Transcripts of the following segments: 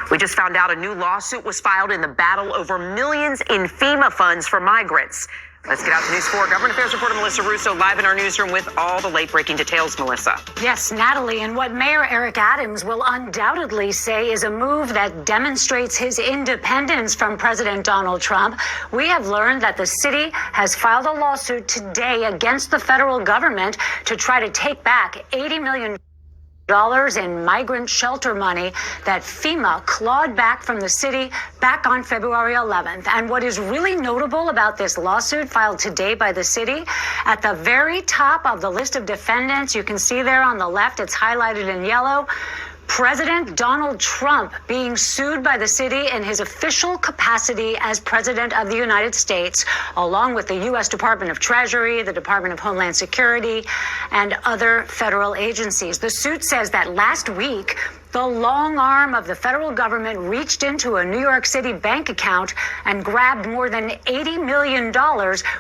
We just found out a new lawsuit was filed in the battle over millions in FEMA funds for migrants. Let's get out to News 4 Government Affairs reporter Melissa Russo live in our newsroom with all the late-breaking details. Melissa. Yes, Natalie, and what Mayor Eric Adams will undoubtedly say is a move that demonstrates his independence from President Donald Trump. We have learned that the city has filed a lawsuit today against the federal government to try to take back $80 million in migrant shelter money that FEMA clawed back from the city back on February 11th. And what is really notable about this lawsuit filed today by the city, at the very top of the list of defendants, you can see there on the left, it's highlighted in yellow, President Donald Trump being sued by the city in his official capacity as President of the United States, along with the U.S. Department of Treasury, the Department of Homeland Security, and other federal agencies. The suit says that last week, the long arm of the federal government reached into a New York City bank account and grabbed more than $80 million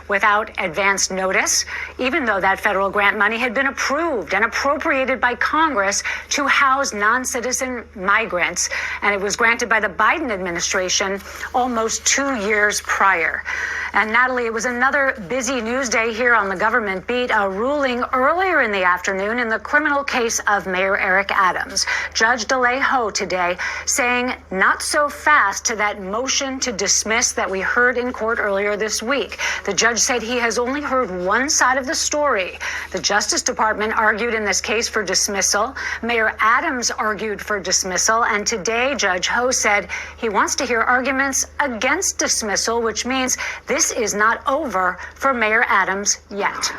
without advance notice, even though that federal grant money had been approved and appropriated by Congress to house non-citizen migrants. And it was granted by the Biden administration almost 2 years prior. And Natalie, it was another busy news day here on the government beat, a ruling earlier in the afternoon in the criminal case of Mayor Eric Adams. Judge DeLay-Ho today saying not so fast to that motion to dismiss that we heard in court earlier this week. The judge said he has only heard one side of the story. The Justice Department argued in this case for dismissal. Mayor Adams argued for dismissal. And today, Judge Ho said he wants to hear arguments against dismissal, which means this is not over for Mayor Adams yet.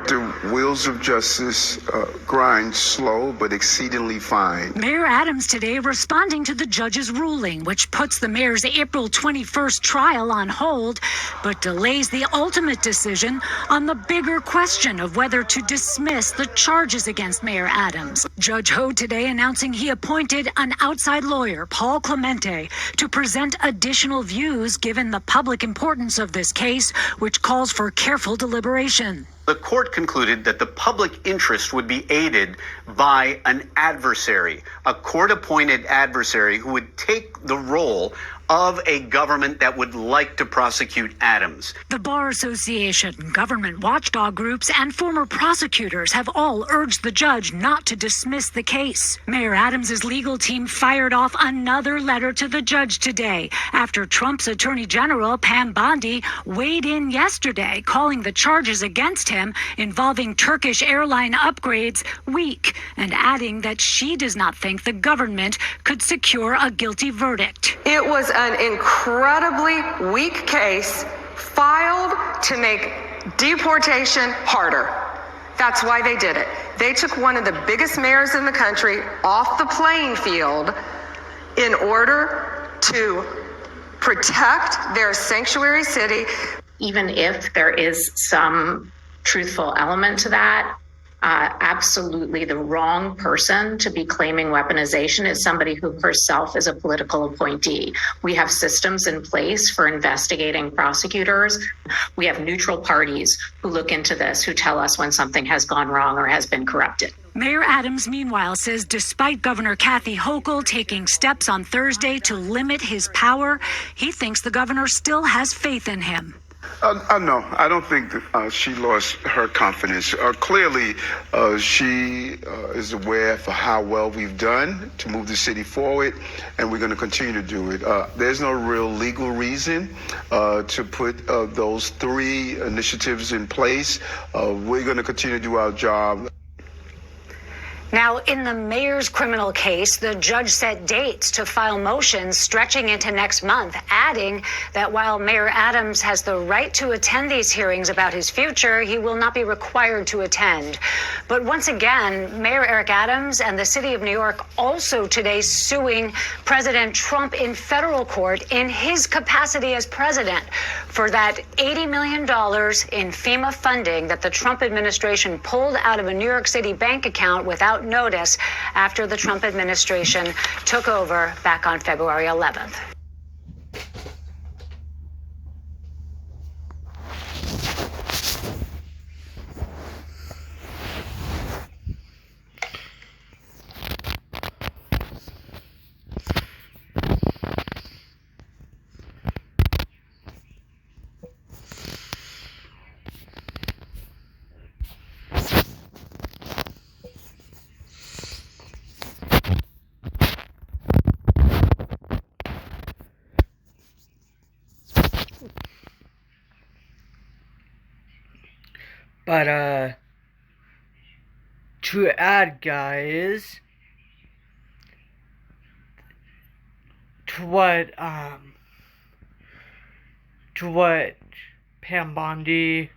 The wheels of justice grind slow but exceedingly fine. Mayor Adams today responding to the judge's ruling, which puts the mayor's April 21st trial on hold, but delays the ultimate decision on the bigger question of whether to dismiss the charges against Mayor Adams. Judge Ho today announcing he appointed an outside lawyer, Paul Clemente, to present additional views given the public importance of this case, which calls for careful deliberation. The court concluded that the public interest would be aided by an adversary, a court-appointed adversary who would take the role of a government that would like to prosecute Adams. The Bar Association, government watchdog groups, and former prosecutors have all urged the judge not to dismiss the case. Mayor Adams' legal team fired off another letter to the judge today after Trump's Attorney General, Pam Bondi, weighed in yesterday, calling the charges against him involving Turkish airline upgrades weak, and adding that she does not think the government could secure a guilty verdict. It was an incredibly weak case filed to make deportation harder. That's why they did it. They took one of the biggest mayors in the country off the playing field in order to protect their sanctuary city. Even if there is some truthful element to that, absolutely the wrong person to be claiming weaponization is somebody who herself is a political appointee. We have systems in place for investigating prosecutors. We have neutral parties who look into this, who tell us when something has gone wrong or has been corrupted. Mayor Adams, meanwhile, says despite Governor Kathy Hochul taking steps on Thursday to limit his power, he thinks the governor still has faith in him. No, I don't think that she lost her confidence. Clearly, she is aware for how well we've done to move the city forward, and we're going to continue to do it. There's no real legal reason to put those three initiatives in place. We're going to continue to do our job. Now, in the mayor's criminal case, the judge set dates to file motions stretching into next month, adding that while Mayor Adams has the right to attend these hearings about his future, he will not be required to attend. But once again, Mayor Eric Adams and the city of New York also today suing President Trump in federal court in his capacity as president for that $80 million in FEMA funding that the Trump administration pulled out of a New York City bank account without notice after the Trump administration took over back on February 11th. But, to add, guys, to what Pam Bondi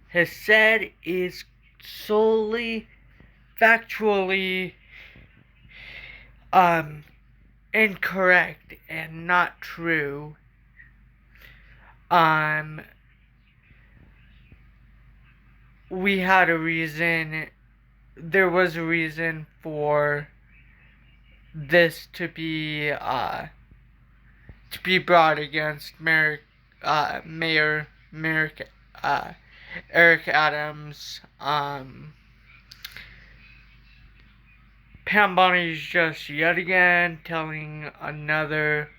has said is solely, factually, incorrect and not true. We had a reason, there was a reason for this to be brought against Mayor Eric Adams. Pam Bondi's just yet again telling another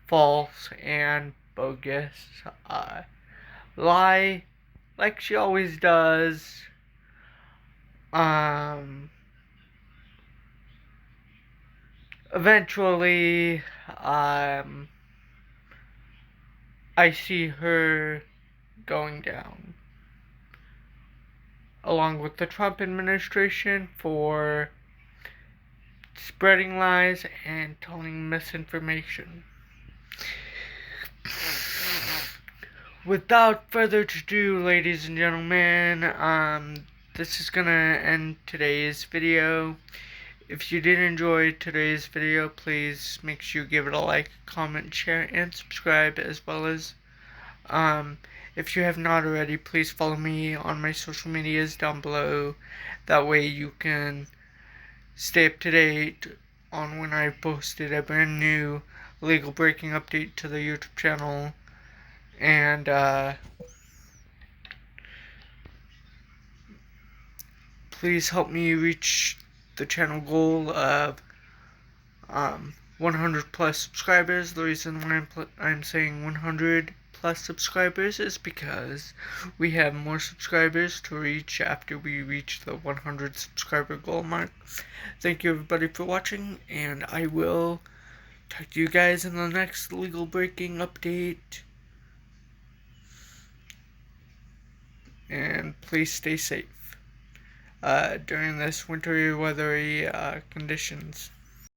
false and bogus lie, like she always does. Eventually, I see her going down, along with the Trump administration, for spreading lies and telling misinformation. Without further ado, ladies and gentlemen, this is gonna end today's video. If you did enjoy today's video, please make sure you give it a like, comment, share, and subscribe, as well as, if you have not already, please follow me on my social medias down below. That way you can stay up to date on when I posted a brand new legal breaking update to the YouTube channel. And, please help me reach the channel goal of 100 plus subscribers. The reason why I'm saying 100 plus subscribers is because we have more subscribers to reach after we reach the 100 subscriber goal mark. Thank you everybody for watching, and I will talk to you guys in the next legal breaking update. And please stay safe during this wintry, weathery conditions.